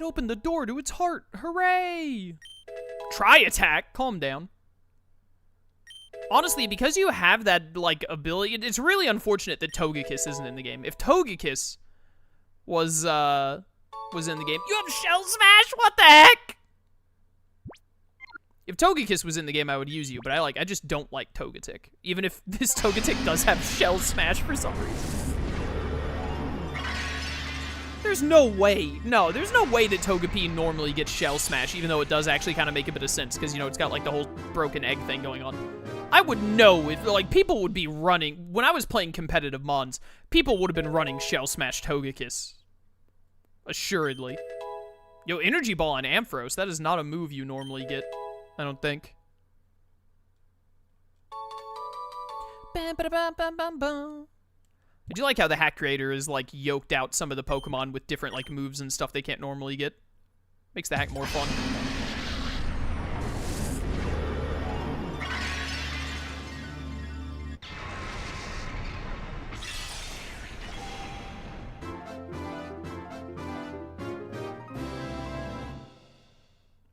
It opened the door to its heart. Hooray! Try attack. Calm down. Honestly, because you have that, like, ability, it's really unfortunate that Togekiss isn't in the game. If Togekiss was in the game, you have Shell Smash? What the heck? If Togekiss was in the game, I would use you, but I just don't like Togetic. Even if this Togetic does have Shell Smash for some reason. There's no way. No, there's no way that Togepi normally gets Shell Smash, even though it does actually kind of make a bit of sense, because, you know, it's got, like, the whole broken egg thing going on. I would know if, like, people would be running... When I was playing competitive Mons, people would have been running Shell Smash Togekiss. Assuredly. Yo, Energy Ball on Ampharos, that is not a move you normally get, I don't think. I do like how the hack creator is, like, yoked out some of the Pokemon with different, like, moves and stuff they can't normally get. Makes the hack more fun.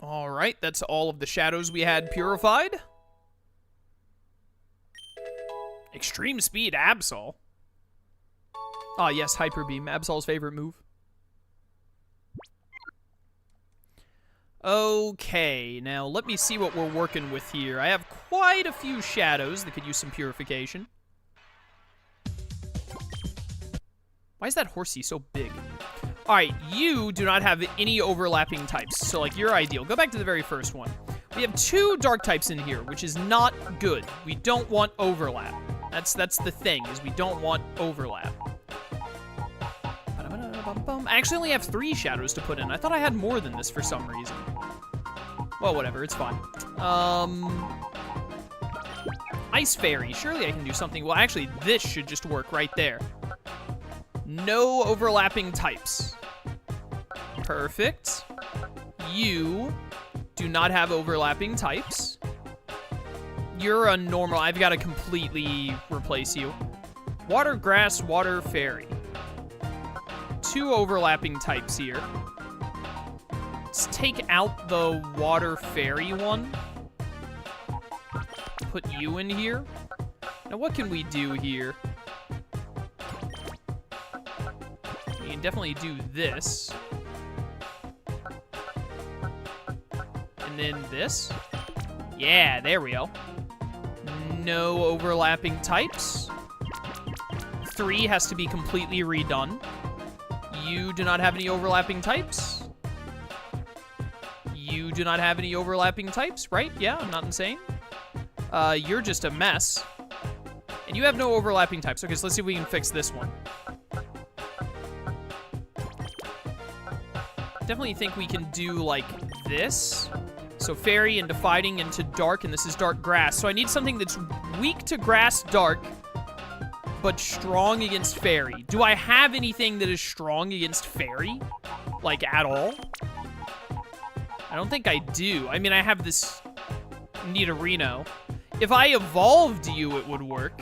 Alright, that's all of the shadows we had purified. Extreme Speed Absol. Ah, yes, Hyper Beam, Absol's favorite move. Okay, now let me see what we're working with here. I have quite a few shadows that could use some purification. Why is that horsey so big? Alright, you do not have any overlapping types, so, like, you're ideal. Go back to the very first one. We have 2 dark types in here, which is not good. We don't want overlap. That's the thing, is we don't want overlap. I actually only have 3 shadows to put in. I thought I had more than this for some reason. Well, whatever, it's fine. Ice Fairy. Surely I can do something. Well, actually, this should just work right there. No overlapping types. Perfect. You do not have overlapping types. You're a normal. I've got to completely replace you. Water, Grass, Water, Fairy. 2 overlapping types here. Let's take out the Water Fairy one. Put you in here. Now, what can we do here? We can definitely do this. And then this. Yeah, there we go. No overlapping types. 3 has to be completely redone. You do not have any overlapping types. You do not have any overlapping types, right? Yeah, I'm not insane. You're just a mess. And you have no overlapping types. Okay, so let's see if we can fix this one. Definitely think we can do, like, this. So Fairy into Fighting into Dark, and this is Dark Grass. So I need something that's weak to Grass Dark, but strong against Fairy. Do I have anything that is strong against Fairy? Like, at all? I don't think I do. I mean, I have this Nidorino. If I evolved you, it would work.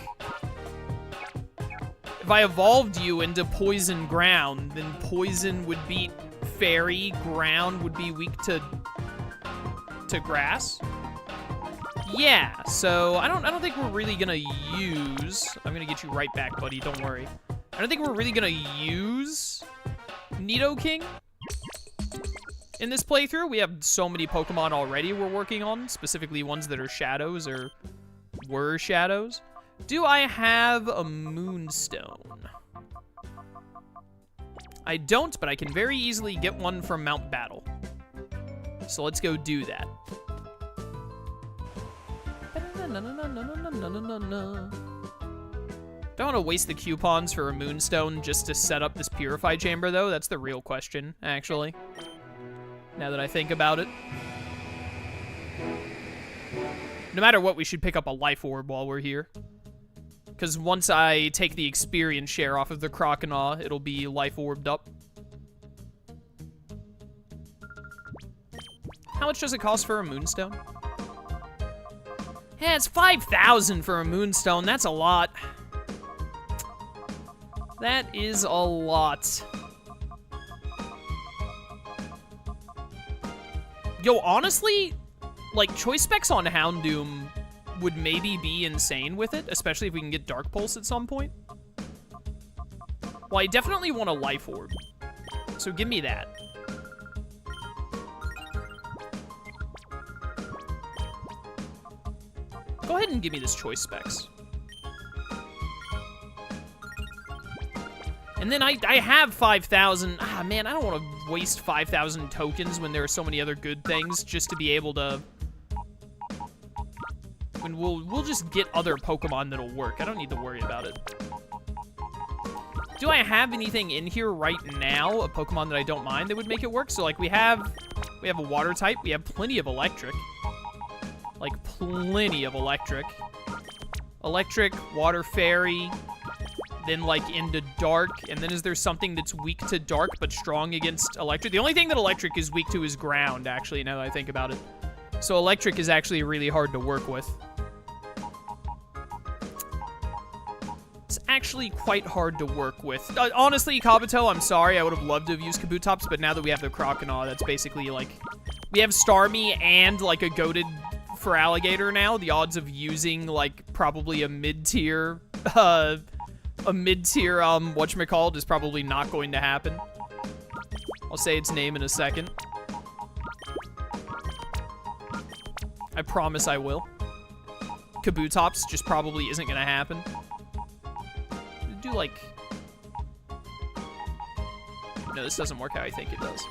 If I evolved you into Poison Ground, then Poison would beat Fairy. Ground would be weak to Grass. Yeah, so I don't think we're really gonna use... I'm gonna get you right back, buddy, don't worry. I don't think we're really gonna use Nidoking in this playthrough. We have so many Pokemon already we're working on, specifically ones that are shadows or were shadows. Do I have a Moonstone? I don't, but I can very easily get one from Mount Battle. So let's go do that. Don't want to waste the coupons for a Moonstone just to set up this Purify Chamber, though. That's the real question, actually. Now that I think about it. No matter what, we should pick up a Life Orb while we're here. Because once I take the experience share off of the Croconaw, it'll be Life Orbed up. How much does it cost for a Moonstone? Yeah, it's 5,000 for a Moonstone. That's a lot. That is a lot. Yo, honestly, like, choice specs on Houndoom would maybe be insane with it, especially if we can get Dark Pulse at some point. Well, I definitely want a Life Orb, so give me that. Go ahead and give me this choice specs. And then I have 5,000. Ah, man, I don't want to waste 5,000 tokens when there are so many other good things just to be able to... When we'll just get other Pokemon that'll work. I don't need to worry about it. Do I have anything in here right now, a Pokemon that I don't mind that would make it work? So, like, we have a Water type. We have plenty of Electric. Like, plenty of Electric. Electric, Water Fairy, then, like, into Dark. And then is there something that's weak to Dark but strong against Electric? The only thing that Electric is weak to is Ground, actually, now that I think about it. So Electric is actually really hard to work with. It's actually quite hard to work with. Honestly, Kabuto, I'm sorry. I would have loved to have used Kabutops, but now that we have the Croconaw, that's basically, like... We have Starmie and, like, a goated for Alligator now. The odds of using, like, probably a mid-tier, whatchamacallit, is probably not going to happen. I'll say its name in a second. I promise I will. Kabutops just probably isn't gonna happen. Do, like... No, this doesn't work how I think it does.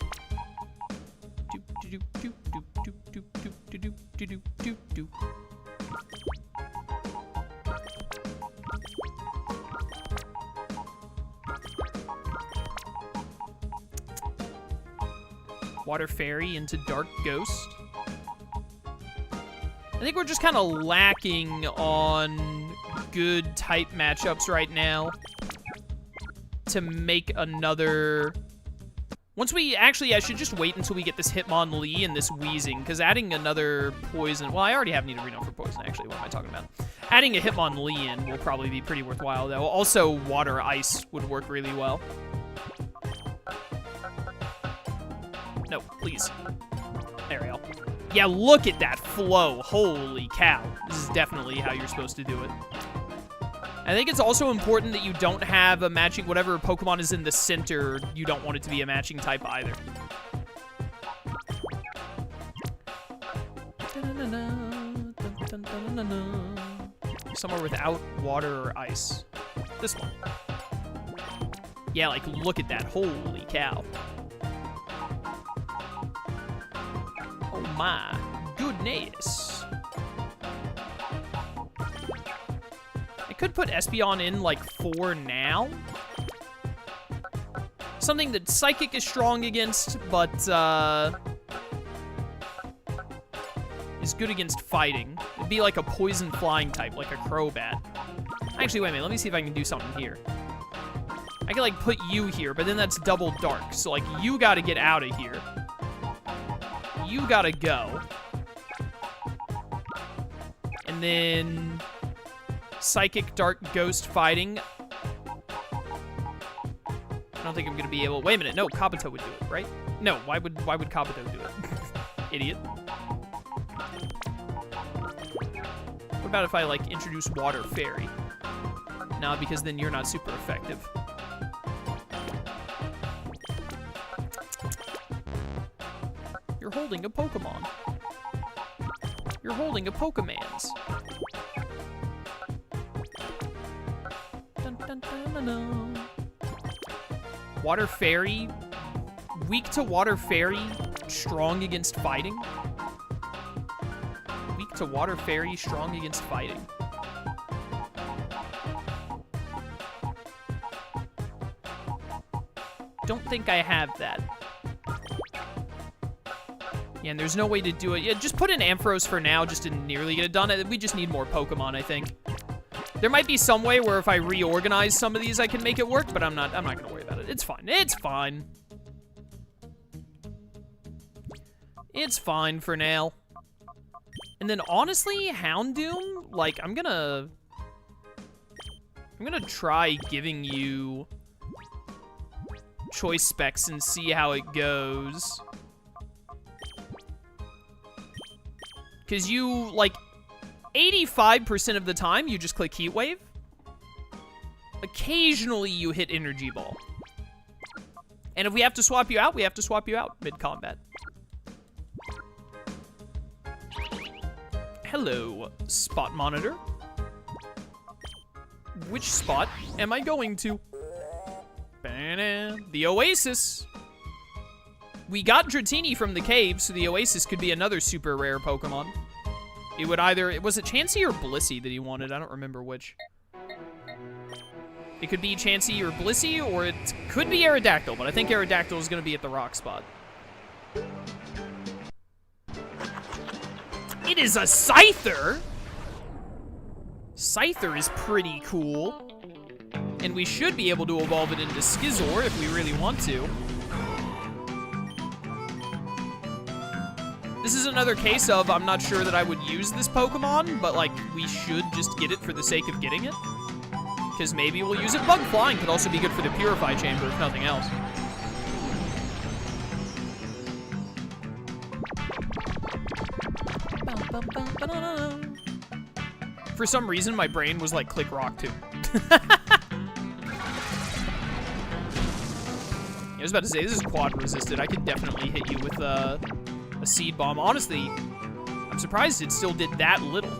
Water Fairy into Dark Ghost. I think we're just kind of lacking on good type matchups right now to make another... Once we... Actually, I should just wait until we get this Hitmonlee and this Weezing, because adding another Poison... Well, I already have Nidorino for Poison, actually. What am I talking about? Adding a Hitmonlee in will probably be pretty worthwhile, though. Also, Water Ice would work really well. No, please. There we go. Yeah, look at that flow. Holy cow. This is definitely how you're supposed to do it. I think it's also important that you don't have a matching... Whatever Pokemon is in the center, you don't want it to be a matching type either. Somewhere without water or ice. This one. Yeah, like, look at that. Holy cow. Oh my goodness. I could put Espeon in, like, for now. Something that Psychic is strong against, but, is good against fighting. It'd be like a poison flying type, like a Crobat. Actually, wait a minute. Let me see if I can do something here. I can, like, put you here, but then that's double dark. So, like, you gotta get out of here. You gotta go. And then... Psychic, Dark, Ghost fighting. I don't think I'm gonna be able... Wait a minute. No, Kabuto would do it, right? No, why would Kabuto do it? Idiot. What about if I, like, introduce Water Fairy? No, because then you're not super effective. You're holding a Pokemon. You're holding a Pokemans. Dun, dun, dun, dun, dun. Water Fairy. Weak to Water Fairy. Strong against fighting. Weak to Water Fairy. Strong against fighting. Don't think I have that. Yeah, and there's no way to do it. Yeah, just put in Ampharos for now just to nearly get it done. We just need more Pokemon, I think. There might be some way where if I reorganize some of these, I can make it work, but I'm not gonna worry about it. It's fine. It's fine. It's fine for now. And then honestly, Houndoom, like, I'm gonna try giving you choice specs and see how it goes. Because you, like, 85% of the time, you just click Heat Wave. Occasionally, you hit Energy Ball. And if we have to swap you out, we have to swap you out mid-combat. Hello, spot monitor. Which spot am I going to? The Oasis. We got Dratini from the cave, so the Oasis could be another super rare Pokemon. It would either... Was it Chansey or Blissey that he wanted? I don't remember which. It could be Chansey or Blissey, or it could be Aerodactyl, but I think Aerodactyl is going to be at the rock spot. It is a Cipher! Cipher is pretty cool. And we should be able to evolve it into Skizor if we really want to. This is another case of I'm not sure that I would use this Pokemon, but like we should just get it for the sake of getting it. Because maybe we'll use it. Bug Flying could also be good for the Purify Chamber, if nothing else. For some reason, my brain was like, click Rock too. I was about to say, this is quad resisted. I could definitely hit you with a Seed Bomb. Honestly, I'm surprised it still did that little.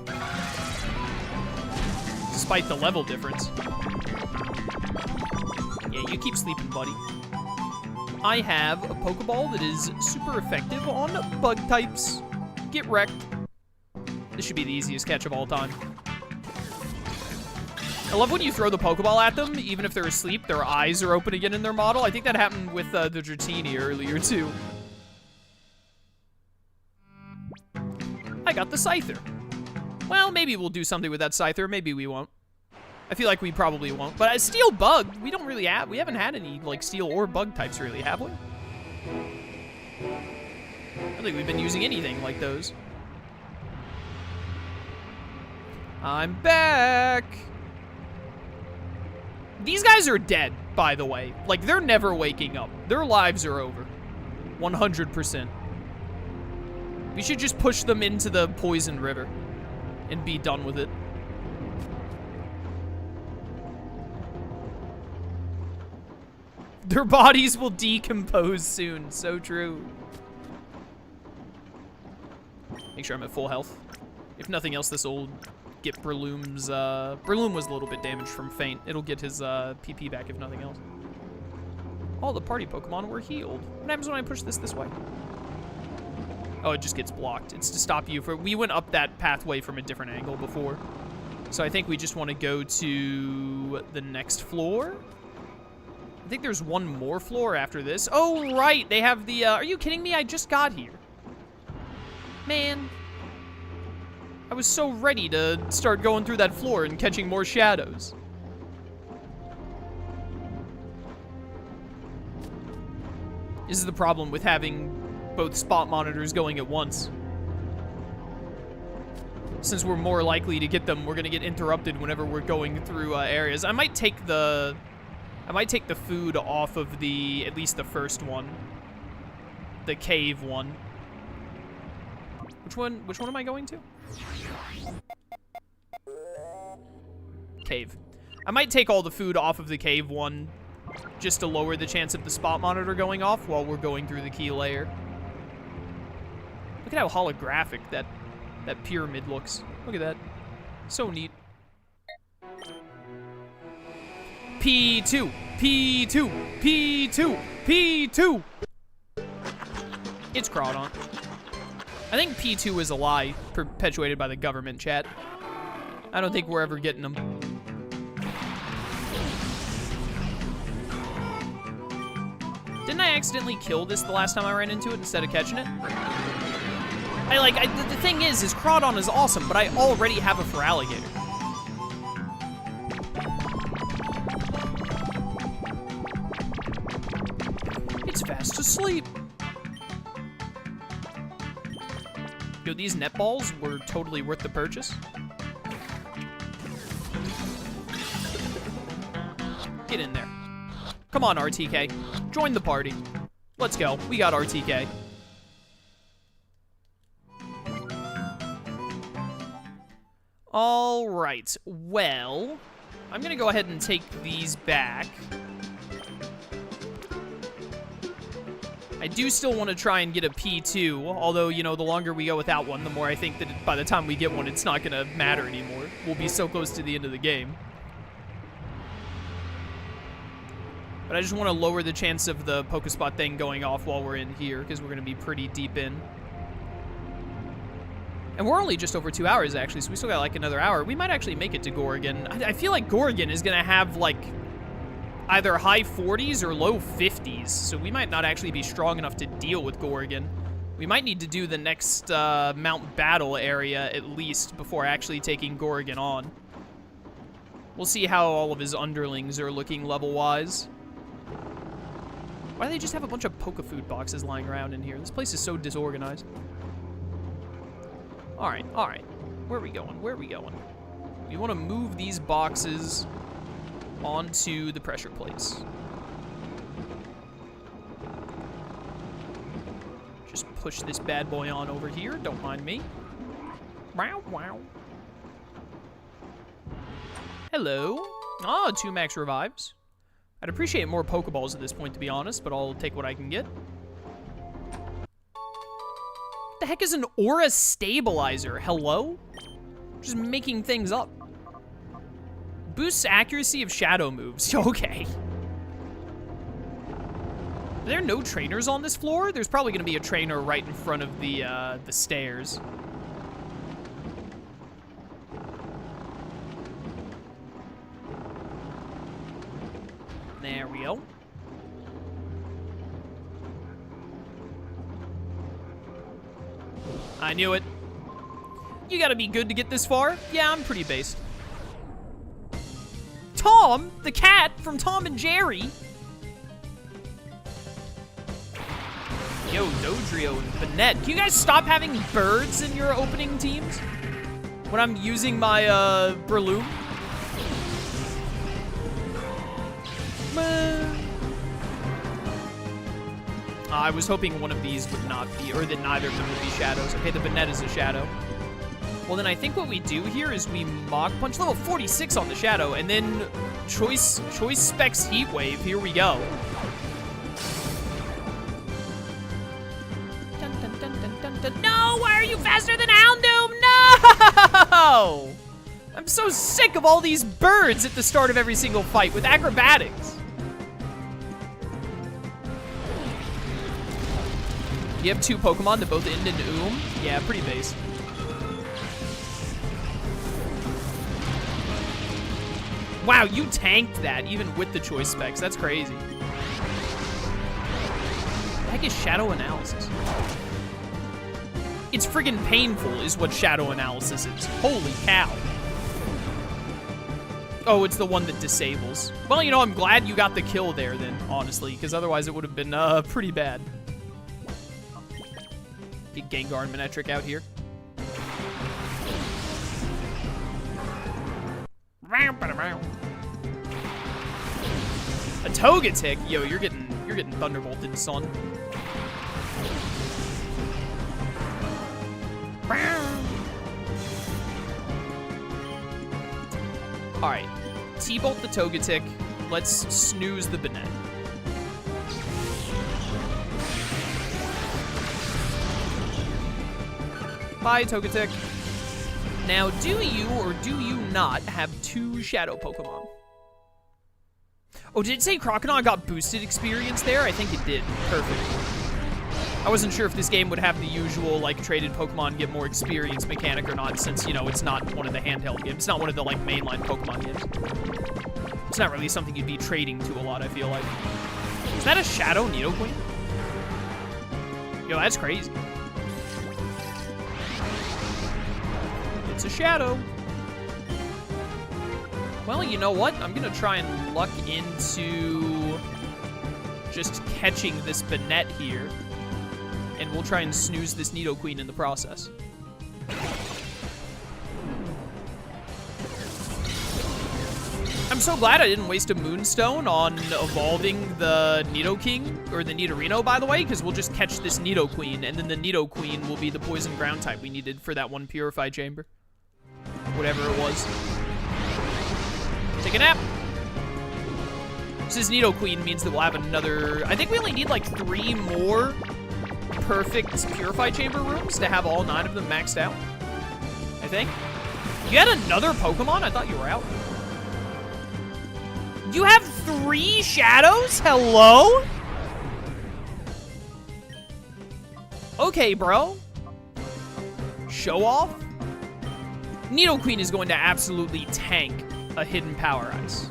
Despite the level difference. Yeah, you keep sleeping, buddy. I have a Pokeball that is super effective on bug types. Get wrecked. This should be the easiest catch of all time. I love when you throw the Pokeball at them, even if they're asleep, their eyes are open again in their model. I think that happened with the Dratini earlier, too. I got the Scyther. Well, maybe we'll do something with that Scyther. Maybe we won't. I feel like we probably won't. But Steel Bug, we don't really have... We haven't had any, like, Steel or Bug types, really, have we? I don't think we've been using anything like those. I'm back! These guys are dead, by the way. Like, they're never waking up. Their lives are over. 100%. We should just push them into the Poison River and be done with it. Their bodies will decompose soon. So true. Make sure I'm at full health. If nothing else, this will get Breloom's... Breloom was a little bit damaged from Faint. It'll get his PP back, if nothing else. All the party Pokemon were healed. What happens when I push this way? Oh, it just gets blocked. It's to stop you from... We went up that pathway from a different angle before. So I think we just want to go to the next floor. I think there's one more floor after this. Oh, right. They have the... Are you kidding me? I just got here. Man. I was so ready to start going through that floor and catching more shadows. This is the problem with having both spot monitors going at once. Since we're more likely to get them, we're gonna get interrupted whenever we're going through areas. I might take the food off of the, at least the first one. The cave one. Which one am I going to? Cave. I might take all the food off of the cave one just to lower the chance of the spot monitor going off while we're going through the key layer. Look at how holographic that pyramid looks. Look at that. So neat. P2, P2, P2, P2. It's Crawdon. I think P2 is a lie perpetuated by the government, chat. I don't think we're ever getting them. Didn't I accidentally kill this the last time I ran into it instead of catching it? The thing is Crawdon is awesome, but I already have a Feraligatr. It's fast asleep. Yo, these netballs were totally worth the purchase. Get in there. Come on, RTK. Join the party. Let's go. We got RTK. All right. Well, I'm going to go ahead and take these back. I do still want to try and get a P2, although, you know, the longer we go without one, the more I think that by the time we get one, it's not going to matter anymore. We'll be so close to the end of the game. But I just want to lower the chance of the Pokespot thing going off while we're in here, because we're going to be pretty deep in. And we're only just over 2 hours, actually, so we still got, like, another hour. We might actually make it to Gorigan. I feel like Gorigan is going to have, like, either high 40s or low 50s, so we might not actually be strong enough to deal with Gorigan. We might need to do the next Mount Battle area, at least, before actually taking Gorigan on. We'll see how all of his underlings are looking level-wise. Why do they just have a bunch of Poke Food boxes lying around in here? This place is so disorganized. Alright, alright. Where are we going? Where are we going? We want to move these boxes onto the pressure plates. Just push this bad boy on over here. Don't mind me. Wow, wow. Hello. Oh, 2 max revives. I'd appreciate more Pokeballs at this point, to be honest, but I'll take what I can get. What the heck is an Aura Stabilizer? Hello? Just making things up. Boosts accuracy of shadow moves. Okay. Are there no trainers on this floor? There's probably going to be a trainer right in front of the stairs. There we go. I knew it. You gotta be good to get this far. Yeah, I'm pretty based. Tom, the cat from Tom and Jerry. Yo, Dodrio and Banette. Can you guys stop having birds in your opening teams? When I'm using my, Breloom? I was hoping one of these would not be, or that neither of them would be shadows. Okay, the Banette is a shadow. Well, then I think what we do here is we Mach Punch level 46 on the shadow, and then Choice Specs Heat Wave. Here we go. Dun, dun, dun, dun, dun, dun. No! Why are you faster than Houndoom? No! I'm so sick of all these birds at the start of every single fight with acrobatics. You have 2 Pokemon that both end in Yeah, pretty base. Wow, you tanked that even with the choice specs. That's crazy. What the heck is Shadow Analysis? It's friggin' painful is what Shadow Analysis is. Holy cow. Oh, it's the one that disables. Well, you know, I'm glad you got the kill there then, honestly, because otherwise it would have been pretty bad. Get Gengar and Manectric out here. A Togetic? Yo, you're getting thunderbolted, son. Alright. T-Bolt the Togetic. Let's snooze the Banette. Bye, Togetic. Now, do you or do you not have 2 Shadow Pokemon? Oh, did it say Croconaw got boosted experience there? I think it did. Perfect. I wasn't sure if this game would have the usual, like, traded Pokemon get more experience mechanic or not, since, you know, it's not one of the handheld games. It's not one of the, like, mainline Pokemon games. It's not really something you'd be trading to a lot, I feel like. Is that a Shadow Nidoqueen? Yo, that's crazy. It's a shadow. Well, you know what? I'm gonna try and luck into just catching this Banette here. And we'll try and snooze this Nidoqueen in the process. I'm so glad I didn't waste a Moonstone on evolving the Nidoking, or the Nidorino, by the way, because we'll just catch this Nidoqueen, and then the Nidoqueen will be the poison ground type we needed for that one Purify Chamber. whatever it was. Take a nap. This is Nidoqueen means that we'll have another... I think we only need like 3 more perfect Purify Chamber rooms to have all 9 of them maxed out. I think. You had another Pokemon? I thought you were out. You have 3 shadows? Hello? Okay, bro. Show off? Nidoqueen is going to absolutely tank a hidden Power Ice.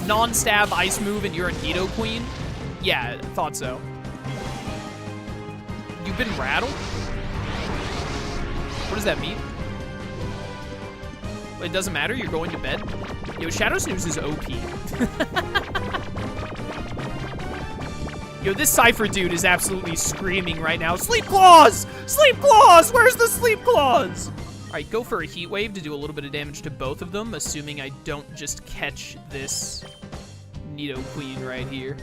Non-stab ice move and you're a Nidoqueen? Yeah, I thought so. You've been rattled? What does that mean? It doesn't matter, you're going to bed? Yo, Shadow Snooze is OP. Yo, this Cipher dude is absolutely screaming right now. Sleep Claws! Sleep Claws! Where's the Sleep Claws? All right, go for a Heat Wave to do a little bit of damage to both of them, assuming I don't just catch this Nidoqueen right here.